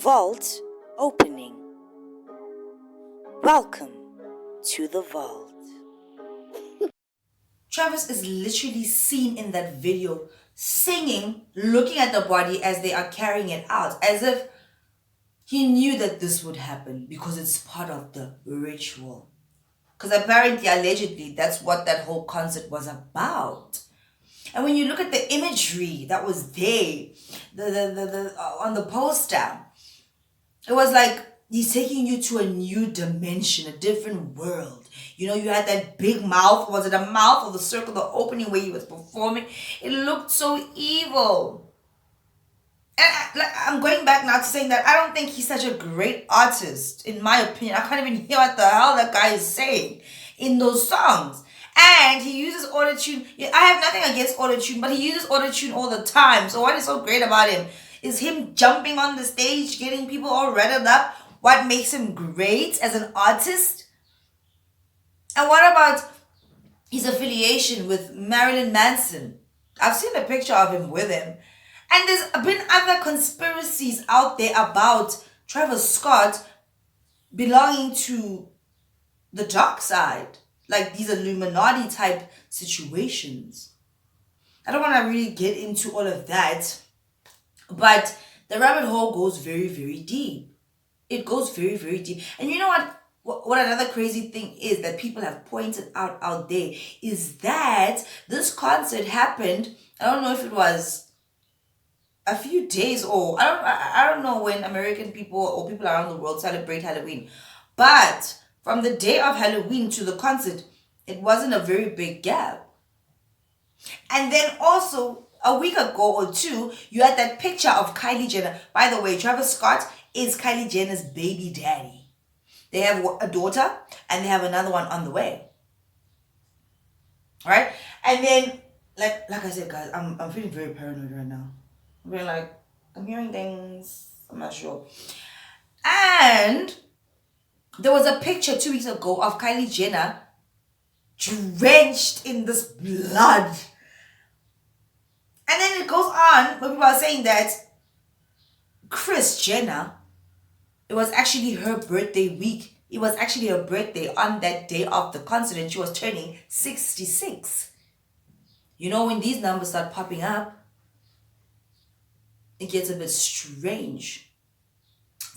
Vault opening. Welcome to the vault. Travis is literally seen in that video singing, looking at the body as they are carrying it out, as if he knew that this would happen because it's part of the ritual. Because apparently, allegedly, that's what that whole concert was about. And when you look at the imagery that was there, on the poster, it was like he's taking you to a new dimension, a different world. You know, you had that big mouth. Was it a mouth or the circle, the opening where he was performing? It looked so evil. And I'm going back now to saying that I don't think he's such a great artist, in my opinion. I can't even hear what the hell that guy is saying in those songs. And he uses autotune. I have nothing against autotune, but he uses autotune all the time. So what is so great about him is him jumping on the stage, getting people all rattled up. What makes him great as an artist? And what about his affiliation with Marilyn Manson? I've seen a picture of him with him. And there's been other conspiracies out there about Travis Scott belonging to the dark side. Like these Illuminati type situations. I don't want to really get into all of that. But the rabbit hole goes very, very deep. It goes very, very deep. And you know what another crazy thing is that people have pointed out there is that this concert happened, I don't know if it was a few days or I don't know when American people or people around the world celebrate Halloween. But from the day of Halloween to the concert, it wasn't a very big gap. And then also a week ago or two, you had that picture of Kylie Jenner. By the way, Travis Scott is Kylie Jenner's baby daddy. They have a daughter and they have another one on the way. All right? And then, like I said, guys, I'm feeling very paranoid right now. I'm feeling like, I'm hearing things, I'm not sure. And there was a picture 2 weeks ago of Kylie Jenner drenched in this blood. And then it goes on, but people are saying that Kris Jenner, it was actually her birthday week. It was actually her birthday on that day of the concert and she was turning 66. You know, when these numbers start popping up, it gets a bit strange.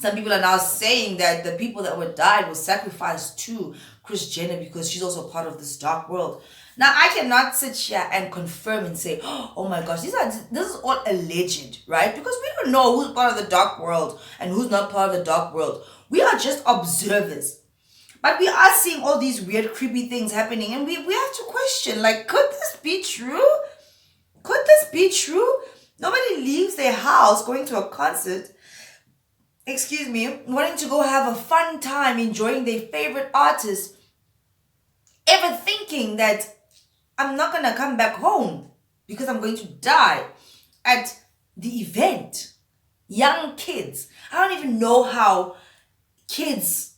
Some people are now saying that the people that were died were sacrificed to Kris Jenner because she's also part of this dark world. Now, I cannot sit here and confirm and say, oh my gosh, this is all alleged, right? Because we don't know who's part of the dark world and who's not part of the dark world. We are just observers. But we are seeing all these weird, creepy things happening and we have to question, like, could this be true? Could this be true? Nobody leaves their house going to a concert, wanting to go have a fun time enjoying their favorite artist, ever thinking that I'm not going to come back home because I'm going to die at the event. Young kids. I don't even know how kids,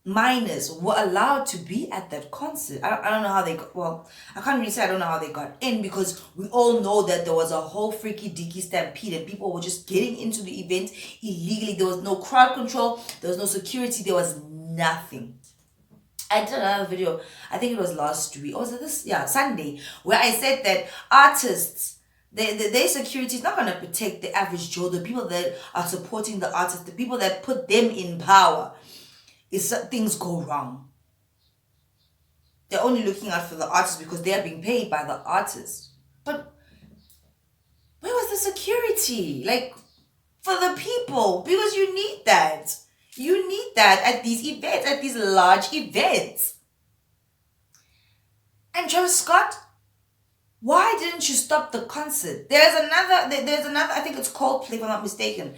minors, were allowed to be at that concert. I don't know how they got, well, I can't really say I don't know how they got in because we all know that there was a whole freaky deaky stampede and people were just getting into the event illegally. There was no crowd control. There was no security. There was nothing. I did another video, I think it was last week, or was it this? Yeah, Sunday, where I said that artists, their security is not going to protect the average Joe, the people that are supporting the artists, the people that put them in power. If things go wrong, they're only looking out for the artists because they are being paid by the artist. But where was the security? Like, for the people, because you need that. You need that at these events, at these large events. And Travis Scott, why didn't you stop the concert? There's another, I think it's Coldplay, if I'm not mistaken,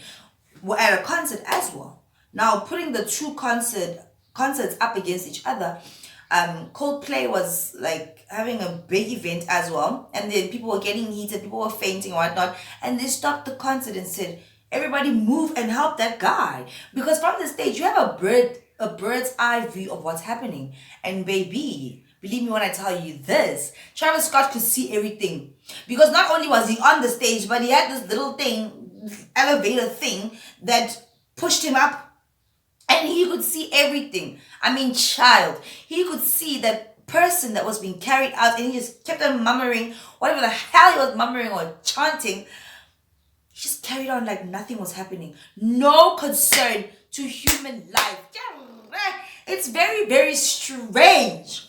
at a concert as well. Now, putting the two concerts up against each other, Coldplay was like having a big event as well. And then people were getting heated, people were fainting and whatnot. And they stopped the concert and said, everybody move and help that guy. Because from the stage, you have a bird's eye view of what's happening. And baby, believe me when I tell you this, Travis Scott could see everything. Because not only was he on the stage, but he had this little thing, elevator thing, that pushed him up, and he could see everything. I mean, child, he could see that person that was being carried out, and he just kept on murmuring whatever the hell he was murmuring or chanting. He just carried on like nothing was happening. No concern to human life. It's very, very strange.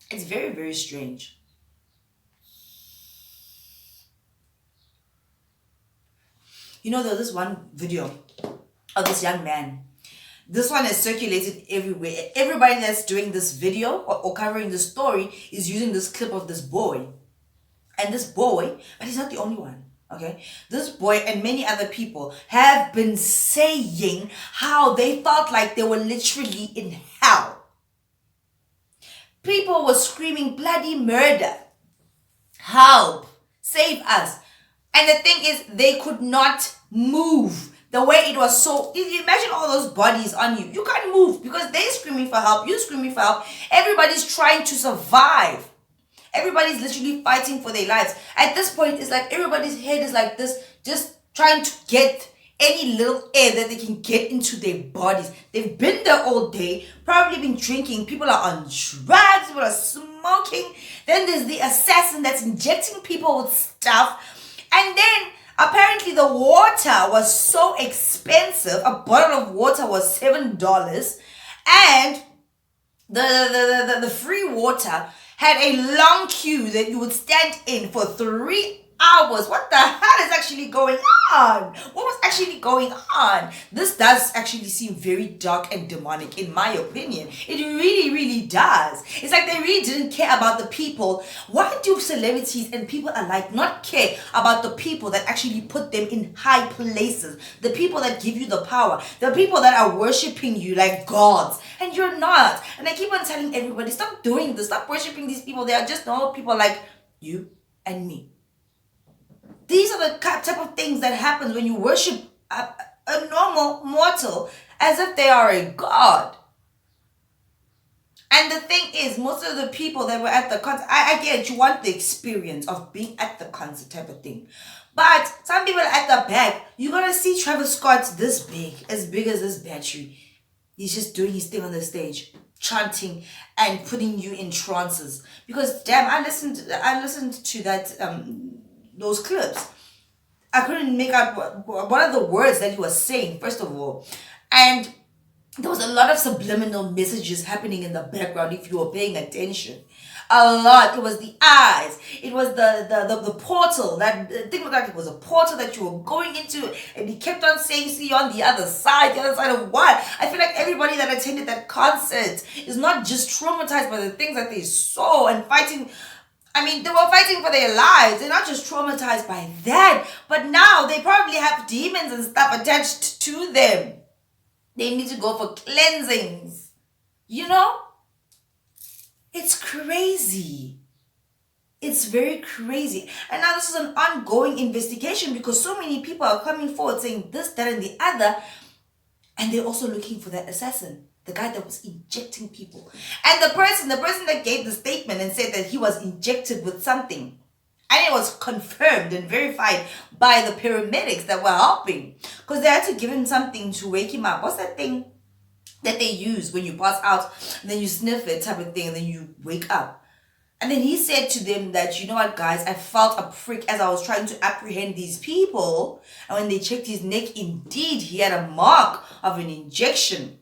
It's very, very strange. You know, there was this one video of this young man. This one has circulated everywhere. Everybody that's doing this video or covering this story is using this clip of this boy. And this boy, but he's not the only one, okay? This boy and many other people have been saying how they felt like they were literally in hell. People were screaming bloody murder. Help. Save us. And the thing is, they could not move. The way it was so, you imagine all those bodies on you. You can't move because they're screaming for help. You're screaming for help. Everybody's trying to survive. Everybody's literally fighting for their lives. At this point, it's like everybody's head is like this, just trying to get any little air that they can get into their bodies. They've been there all day, probably been drinking. People are on drugs, people are smoking. Then there's the assassin that's injecting people with stuff. And then apparently the water was so expensive. A bottle of water was $7. And the free water had a long queue that you would stand in for 3 hours. What the hell is actually going on? What was actually going on? This does actually seem very dark and demonic, in my opinion. It really, really does. It's like they really didn't care about the people. Why do celebrities and people alike not care about the people that actually put them in high places? The people that give you the power. The people that are worshiping you like gods. And you're not. And I keep on telling everybody, stop doing this. Stop worshiping these people. They are just normal people like you and me. These are the type of things that happens when you worship a normal mortal as if they are a god. And the thing is, most of the people that were at the concert, I get you want the experience of being at the concert type of thing. But some people at the back, you're going to see Travis Scott this big as this battery. He's just doing his thing on the stage, chanting and putting you in trances. Because damn, I listened to that those clips. I couldn't make out what are the words that he was saying, first of all. And there was a lot of subliminal messages happening in the background if you were paying attention. A lot. It was the eyes. It was the portal. That thing looked like it was a portal that you were going into. And he kept on saying, see you on the other side of what? I feel like everybody that attended that concert is not just traumatized by the things that they saw and fighting. I mean, they were fighting for their lives. They're not just traumatized by that. But now they probably have demons and stuff attached to them. They need to go for cleansings. You know? It's crazy. It's very crazy. And now this is an ongoing investigation because so many people are coming forward saying this, that, and the other. And they're also looking for that assassin. The guy that was injecting people. And the person that gave the statement and said that he was injected with something. And it was confirmed and verified by the paramedics that were helping. Because they had to give him something to wake him up. What's that thing that they use when you pass out and then you sniff it type of thing and then you wake up? And then he said to them that, you know what, guys, I felt a prick as I was trying to apprehend these people. And when they checked his neck, indeed, he had a mark of an injection.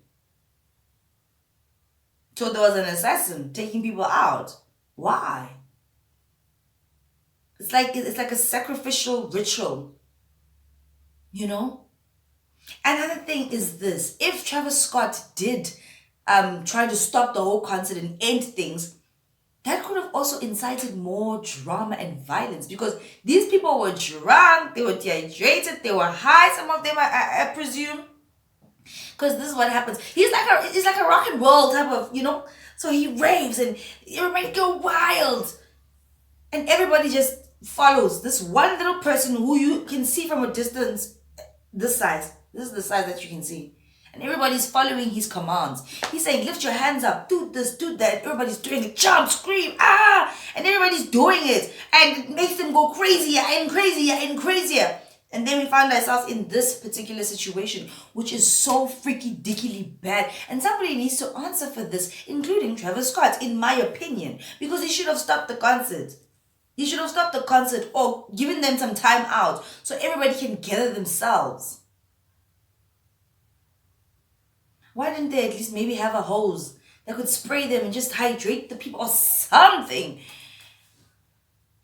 So there was an assassin taking people out. Why? It's like a sacrificial ritual. You know? Another thing is this. If Travis Scott did try to stop the whole concert and end things, that could have also incited more drama and violence because these people were drunk, they were dehydrated, they were high, some of them I presume. Because this is what happens. He's like a rock and roll type of, you know. So he raves and everybody go wild. And everybody just follows this one little person who you can see from a distance. This size. This is the size that you can see. and everybody's following his commands. He's saying, lift your hands up, do this, do that. Everybody's doing it, jump, scream, and everybody's doing it, and it makes them go crazier and crazier and crazier. And then we find ourselves in this particular situation, which is so freaky dickily bad. And somebody needs to answer for this, including Travis Scott, in my opinion, because he should have stopped the concert. He should have stopped the concert or given them some time out so everybody can gather themselves. Why didn't they at least maybe have a hose that could spray them and just hydrate the people or something?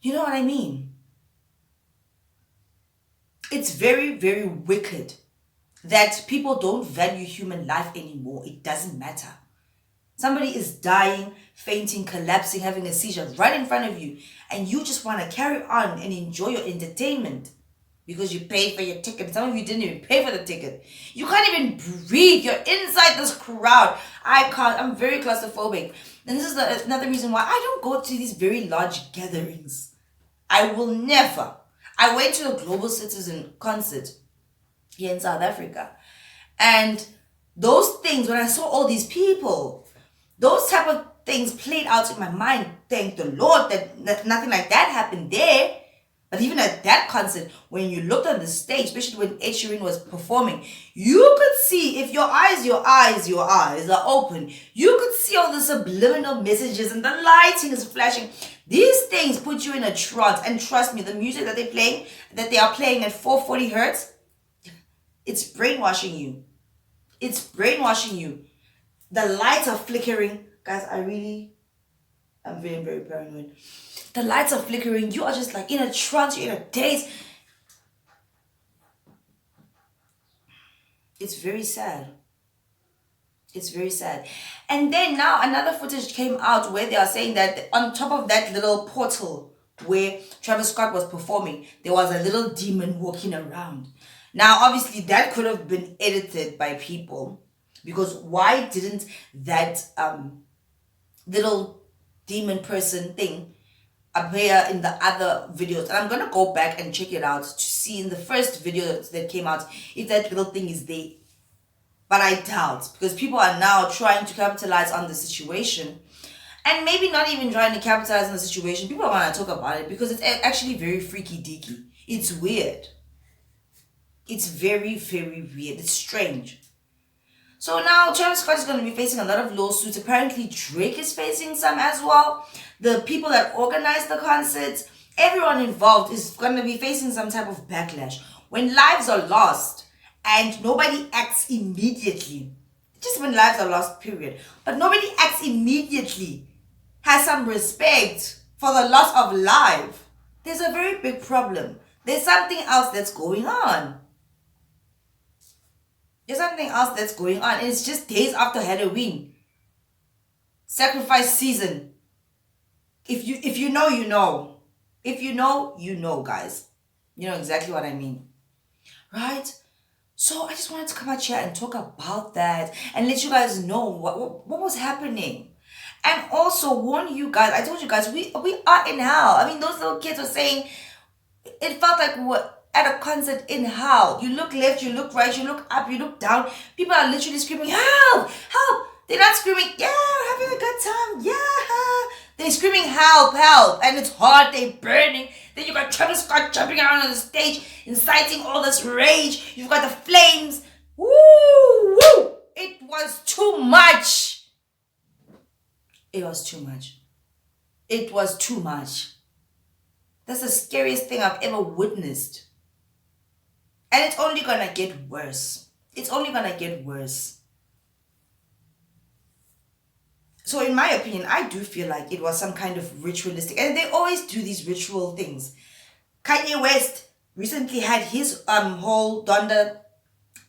You know what I mean? It's very, very wicked that people don't value human life anymore. It doesn't matter. Somebody is dying, fainting, collapsing, having a seizure right in front of you, and you just want to carry on and enjoy your entertainment because you paid for your ticket. Some of you didn't even pay for the ticket. You can't even breathe. You're inside this crowd. I can't. I'm very claustrophobic. And this is another reason why I don't go to these very large gatherings. I will never. I went to a Global Citizen concert here in South Africa. And those things, when I saw all these people, those type of things played out in my mind. Thank the Lord that nothing like that happened there. But even at that concert, when you looked on the stage, especially when Ed Sheeran was performing, you could see, if your eyes are open, you could see all the subliminal messages and the lighting is flashing. These things put you in a trance. And trust me, the music that they are playing at 440 hertz, it's brainwashing you. It's brainwashing you. The lights are flickering. Guys, I'm very, very paranoid. The lights are flickering. You are just like in a trance. You're in a daze. It's very sad. It's very sad. And then now another footage came out where they are saying that on top of that little portal where Travis Scott was performing, there was a little demon walking around. Now, obviously, that could have been edited by people, because why didn't that little demon person thing appear in the other videos? And I'm going to go back and check it out to see in the first video that came out if that little thing is there. But I doubt, because people are now trying to capitalize on the situation. And maybe not even trying to capitalize on the situation. People want to talk about it because it's actually very freaky deaky. It's weird. It's very, very weird. It's strange. So now Travis Scott is going to be facing a lot of lawsuits. Apparently Drake is facing some as well. The people that organized the concerts, everyone involved is going to be facing some type of backlash. When lives are lost and nobody acts immediately, just when lives are lost, period, but nobody acts immediately, has some respect for the loss of life, there's a very big problem. There's something else that's going on. There's something else that's going on. And it's just days after Halloween. Sacrifice season. If you know, you know. If you know, you know, guys. You know exactly what I mean. Right? So I just wanted to come out here and talk about that and let you guys know what was happening. And also warn you guys, I told you guys, we are in hell. I mean, those little kids were saying, it felt like we were at a concert in hell. You look left, you look right, you look up, you look down. People are literally screaming, help, help. They're not screaming, yeah, we're having a good time, yeah. They're screaming, help, help. And it's hot, they're burning. Then you got Travis Scott jumping around on the stage, inciting all this rage. You've got the flames. Woo, woo. It was too much. It was too much. It was too much. That's the scariest thing I've ever witnessed. And it's only gonna get worse. It's only gonna get worse. So in my opinion, I do feel like it was some kind of ritualistic, and they always do these ritual things. Kanye West recently had his whole Donda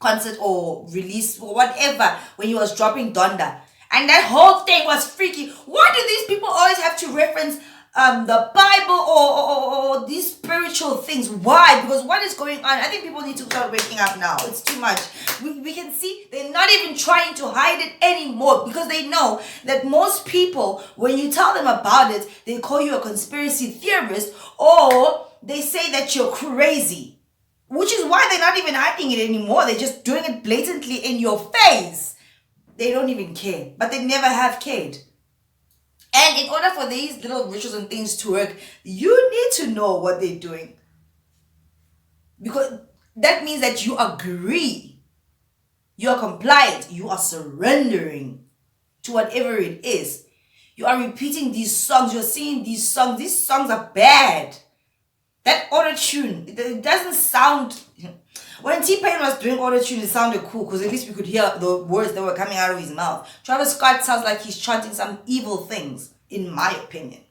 concert or release or whatever when he was dropping Donda. And that whole thing was freaky. Why do these people always have to reference the Bible or these spiritual things? Why? Because what is going on? I think people need to start waking up now. It's too much. We can see they're not even trying to hide it anymore, because they know that most people, when you tell them about it, they call you a conspiracy theorist or they say that you're crazy. Which is why they're not even hiding it anymore. They're just doing it blatantly in your face. They don't even care. But they never have cared. And in order for these little rituals and things to work, you need to know what they're doing. Because that means that you agree. You are compliant. You are surrendering to whatever it is. You are repeating these songs. You're singing these songs. These songs are bad. That auto-tune, it doesn't sound... When T-Pain was doing auto-tune, it sounded cool because at least we could hear the words that were coming out of his mouth. Travis Scott sounds like he's chanting some evil things, in my opinion.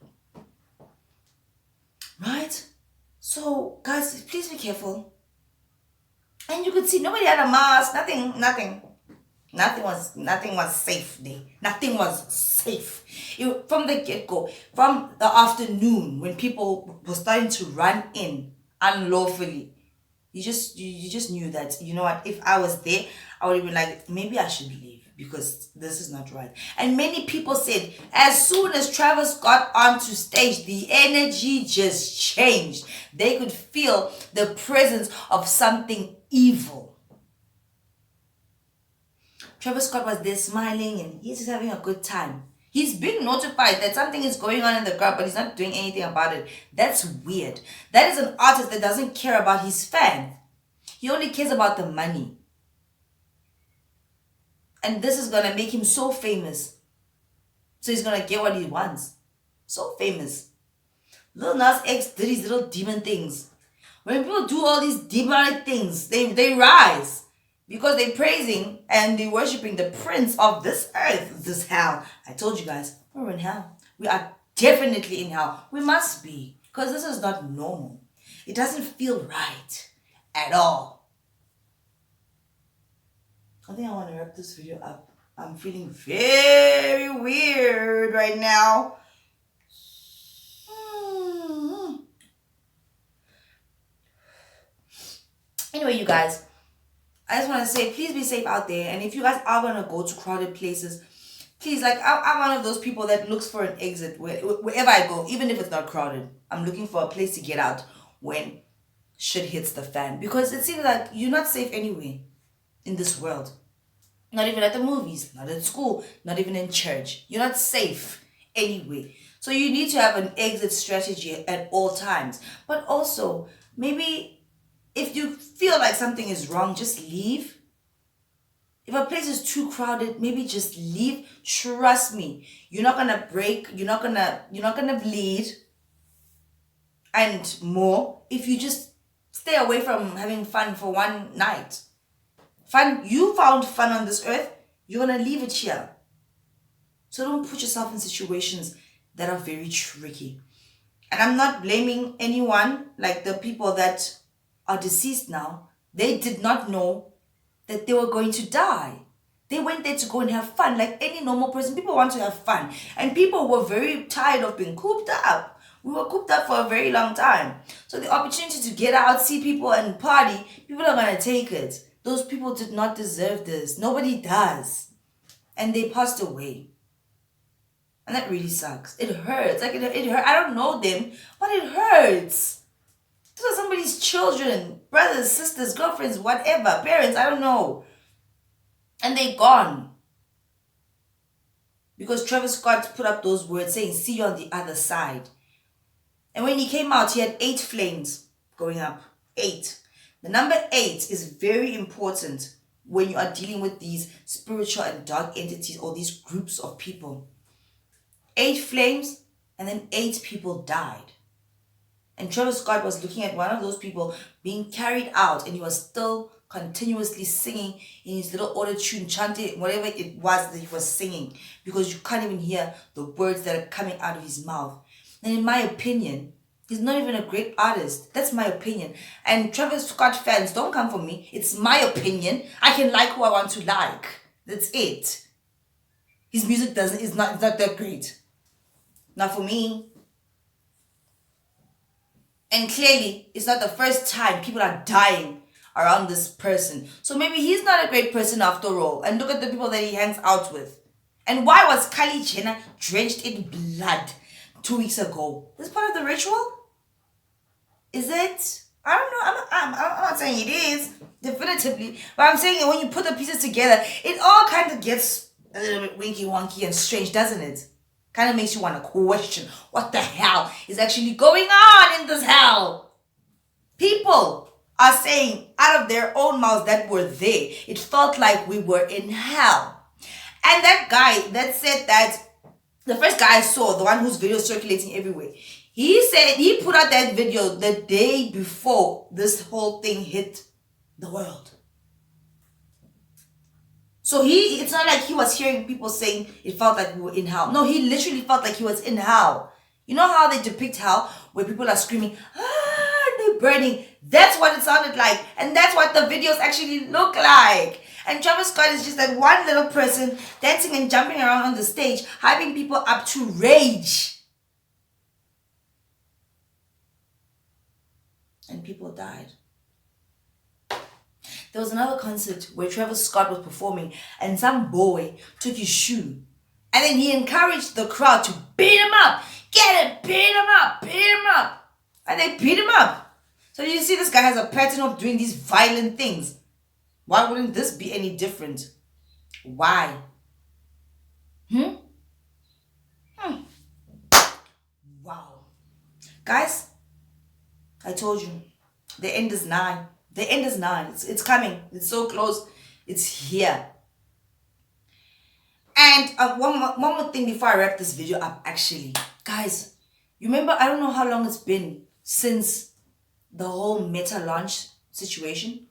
Right? So, guys, please be careful. And you could see nobody had a mask, nothing. Nothing was safe there. Nothing was safe. From the get-go, from the afternoon, when people were starting to run in unlawfully, you just knew that, you know what, if I was there, I would have been like, maybe I should leave because this is not right. And many people said, as soon as Travis got onto stage, the energy just changed. They could feel the presence of something evil. Travis Scott was there smiling and he's just having a good time. He's being notified that something is going on in the crowd, but he's not doing anything about it. That's weird. That is an artist that doesn't care about his fan. He only cares about the money. And this is going to make him so famous. So he's going to get what he wants. So famous. Lil Nas X did his little demon things. When people do all these demonic things, they rise. Because they're praising and they're worshipping the prince of this earth, this hell. I told you guys, we're in hell. We are definitely in hell. We must be. Because this is not normal. It doesn't feel right at all. I think I want to wrap this video up. I'm feeling very weird right now. Anyway, you guys. I just want to say, please be safe out there. And if you guys are going to go to crowded places, please, like, I'm one of those people that looks for an exit wherever I go, even if it's not crowded. I'm looking for a place to get out when shit hits the fan. Because it seems like you're not safe anywhere in this world. Not even at the movies, not at school, not even in church. You're not safe anyway. So you need to have an exit strategy at all times. But also, maybe... if you feel like something is wrong, just leave. If a place is too crowded, maybe just leave. Trust me, you're not gonna break. You're not gonna bleed. And more if you just stay away from having fun for one night. Fun. You found fun on this earth. You're gonna leave it here. So don't put yourself in situations that are very tricky. And I'm not blaming anyone, like the people that are deceased now. They did not know that they were going to die. They went there to go and have fun like any normal person. People want to have fun. And people were very tired of being cooped up. We were cooped up for a very long time. So the opportunity to get out, see people and party, people are going to take it. Those people did not deserve this. Nobody does. And they passed away. And that really sucks. It hurts. Like it hurt. I don't know them, but it hurts. These are somebody's children, brothers, sisters, girlfriends, whatever, parents, I don't know. And they're gone. Because Travis Scott put up those words saying, see you on the other side. And when he came out, he had 8 flames going up. 8. The number 8 is very important when you are dealing with these spiritual and dark entities or these groups of people. 8 flames and then 8 people died. And Travis Scott was looking at one of those people being carried out, and he was still continuously singing in his little auto-tune, chanting, whatever it was that he was singing, because you can't even hear the words that are coming out of his mouth. And in my opinion, he's not even a great artist. That's my opinion. And Travis Scott fans, don't come for me. It's my opinion. I can like who I want to like. That's it. His music is not that great. Not for me. And clearly, it's not the first time people are dying around this person. So maybe he's not a great person after all. And look at the people that he hangs out with. And why was Kylie Jenner drenched in blood 2 weeks ago? Is this part of the ritual? Is it? I don't know. I'm not saying it is definitively, but I'm saying when you put the pieces together, it all kind of gets a little bit winky wonky and strange, doesn't it? Kind of makes you want to question what the hell is actually going on in this hell. People are saying out of their own mouths that were there, it felt like we were in hell. And that guy that said that, the first guy I saw, the one whose video is circulating everywhere, he said he put out that video the day before this whole thing hit the world. So it's not like he was hearing people saying it felt like we were in hell. No, he literally felt like he was in hell. You know how they depict hell where people are screaming, they're burning? That's what it sounded like. And that's what the videos actually look like. And Travis Scott is just that one little person dancing and jumping around on the stage, hyping people up to rage. And people died. There was another concert where Travis Scott was performing and some boy took his shoe. And then he encouraged the crowd to beat him up. Get him, beat him up, beat him up. And they beat him up. So you see this guy has a pattern of doing these violent things. Why wouldn't this be any different? Why? Wow. Guys, I told you, the end is nigh. The end is nigh. It's coming. It's so close. It's here. And one more thing before I wrap this video up, actually. Guys, you remember, I don't know how long it's been since the whole meta launch situation.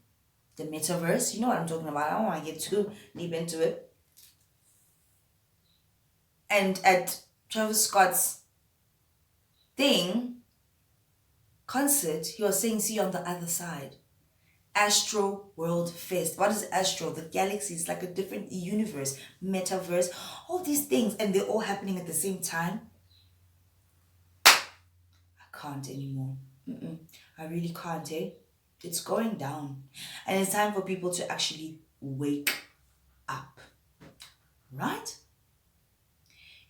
The metaverse. You know what I'm talking about. I don't want to get too deep into it. And at Travis Scott's concert, he was saying, see you on the other side. ASTROWORLD Fest. What is Astro? The galaxy is like a different universe, metaverse, all these things, and they're all happening at the same time. I can't anymore. I really can't, It's going down. And it's time for people to actually wake up. Right?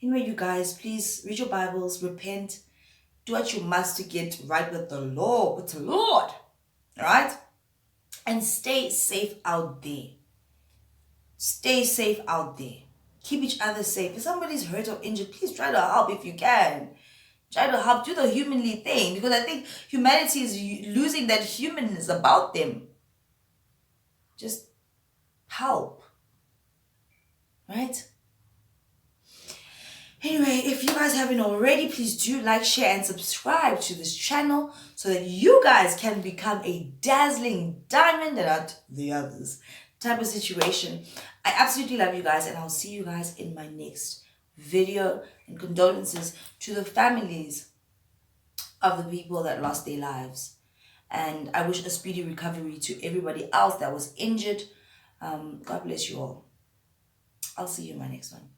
Anyway, you guys, please read your Bibles, repent, do what you must to get right with the Lord. Alright? And stay safe out there. Stay safe out there. Keep each other safe. If somebody's hurt or injured, please try to help if you can. Try to help. Do the humanly thing. Because I think humanity is losing that humanness about them. Just help. Right? Anyway, if you guys haven't already, please do like, share, and subscribe to this channel so that you guys can become a dazzling diamond and not the others type of situation. I absolutely love you guys, and I'll see you guys in my next video. And condolences to the families of the people that lost their lives. And I wish a speedy recovery to everybody else that was injured. God bless you all. I'll see you in my next one.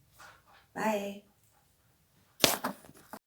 Bye.